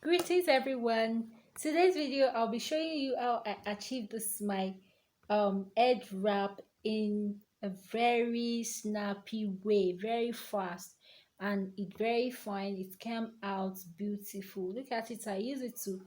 Greetings everyone. Today's video I'll be showing you how I achieved this my edge wrap in a very snappy way, very fast, and it very fine. It came out beautiful. Look at it. I use it to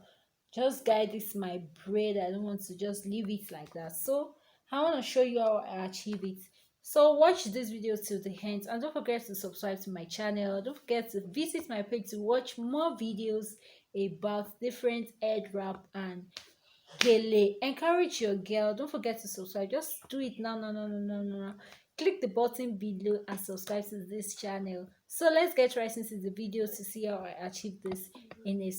just guide this my braid. I don't want to just leave it like that. So I want to show you how I achieve it. So watch this video till the end, and don't forget to subscribe to my channel. Don't forget to visit my page to watch more videos about different head wrap and gele. Encourage your girl. Don't forget to subscribe. Just do it now, no. Click the button below and subscribe to this channel. So let's get right into the video to see how I achieve this in a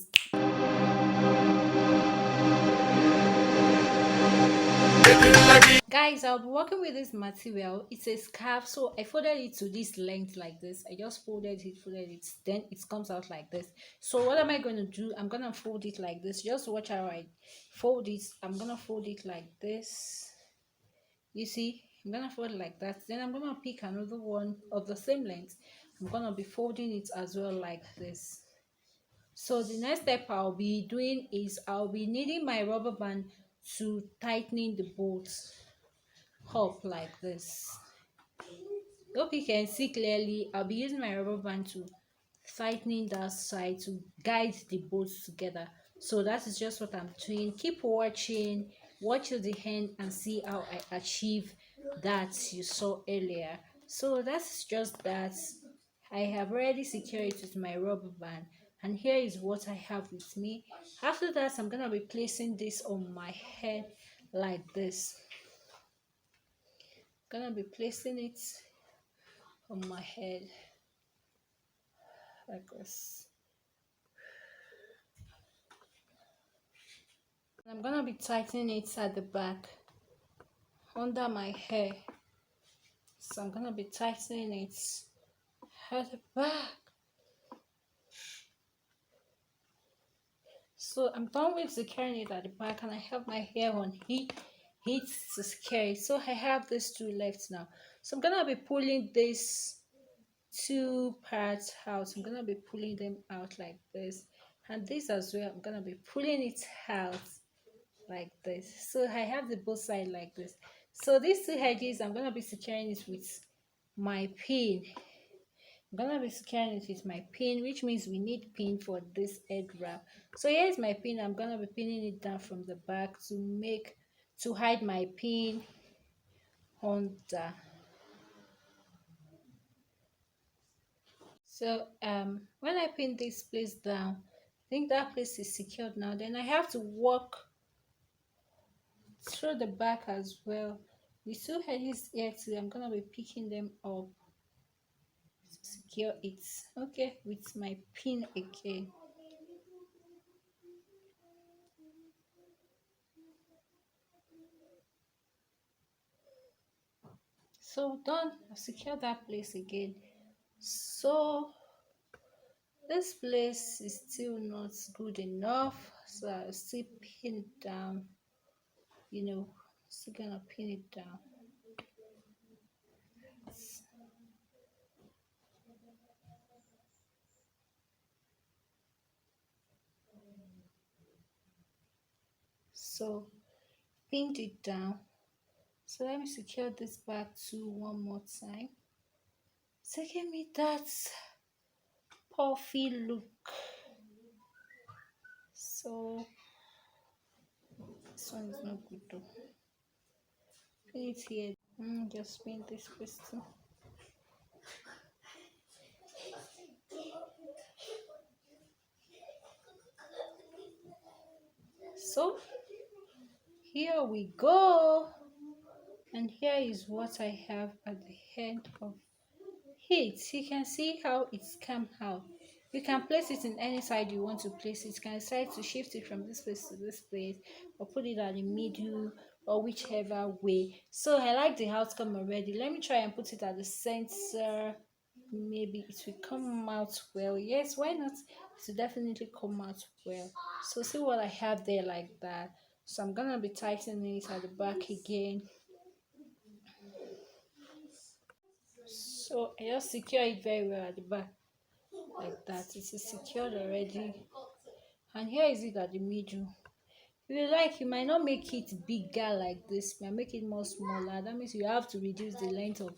guys. I'll be working with this material. It's a scarf, so I folded it to this length like this. I just folded it, then it comes out like this. So what am I going to do? I'm gonna fold it like this. Just watch how I fold it. I'm gonna fold it like this. You see, I'm gonna fold it like that. Then I'm gonna pick another one of the same length. I'm gonna be folding it as well like this. So the next step I'll be doing is I'll be needing my rubber band to tightening the bolts up like this. Hope you can see clearly. I'll be using my rubber band to tightening that side to guide the bolts together. So that is just what I'm doing. Keep watching, watch till the end and see how I achieve that you saw earlier. So that's just that. I have already secured it with my rubber band, and here is what I have with me. After that, I'm gonna be placing this on my head like this. Gonna be placing it on my head like this. I'm gonna be tightening it at the back under my hair. So I'm gonna be tightening it at the back. So I'm done with securing it at the back, and I have my hair on heat to secure it. So I have these two left now. So I'm gonna be pulling these two parts out. I'm gonna be pulling them out like this, and this as well. I'm gonna be pulling it out like this. So I have the both side like this. So these two edges, I'm gonna be securing it with my pin. I'm gonna be securing it with my pin, which means we need pin for this head wrap. So here's my pin. I'm gonna be pinning it down from the back to hide my pin under. So when I pin this place down, I think that place is secured now. Then I have to walk through the back as well. The two edges here too, I'm gonna be picking them up to secure it. Okay, with my pin again. So done. I've secured that place again. So this place is still not good enough, so I'll still pin it down. Still gonna pin it down. So pinned it down. So let me secure this back to one more time. So give me that puffy look. So this one is not good though. Pin it here. Just pin this place too. So here we go. And here is what I have at the end of it. You can see how it's come out. You can place it in any side you want to place it. You can decide to shift it from this place to this place, or put it at the middle, or whichever way. So I like the outcome already. Let me try and put it at the center. Maybe it will come out well. Yes, why not? It will definitely come out well. So see what I have there like that. So I'm gonna be tightening it at the back again. So I just secure it very well at the back like that. It is secured already. and here is it at the middle. If you like, you might not make it bigger like this, you might make it more smaller. That means you have to reduce the length of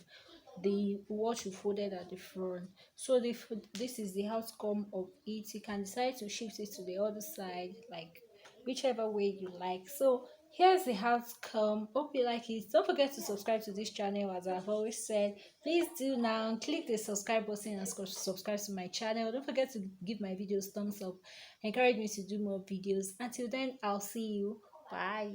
the what you folded at the front. So this is the outcome of it. You can decide to shift it to the other side, like whichever way you like. So here's the outcome. Hope you like it. Don't forget to subscribe to this channel, as I've always said. Please do now. Click the subscribe button and subscribe to my channel. Don't forget to give my videos thumbs up. Encourage me to do more videos. Until then, I'll see you. Bye.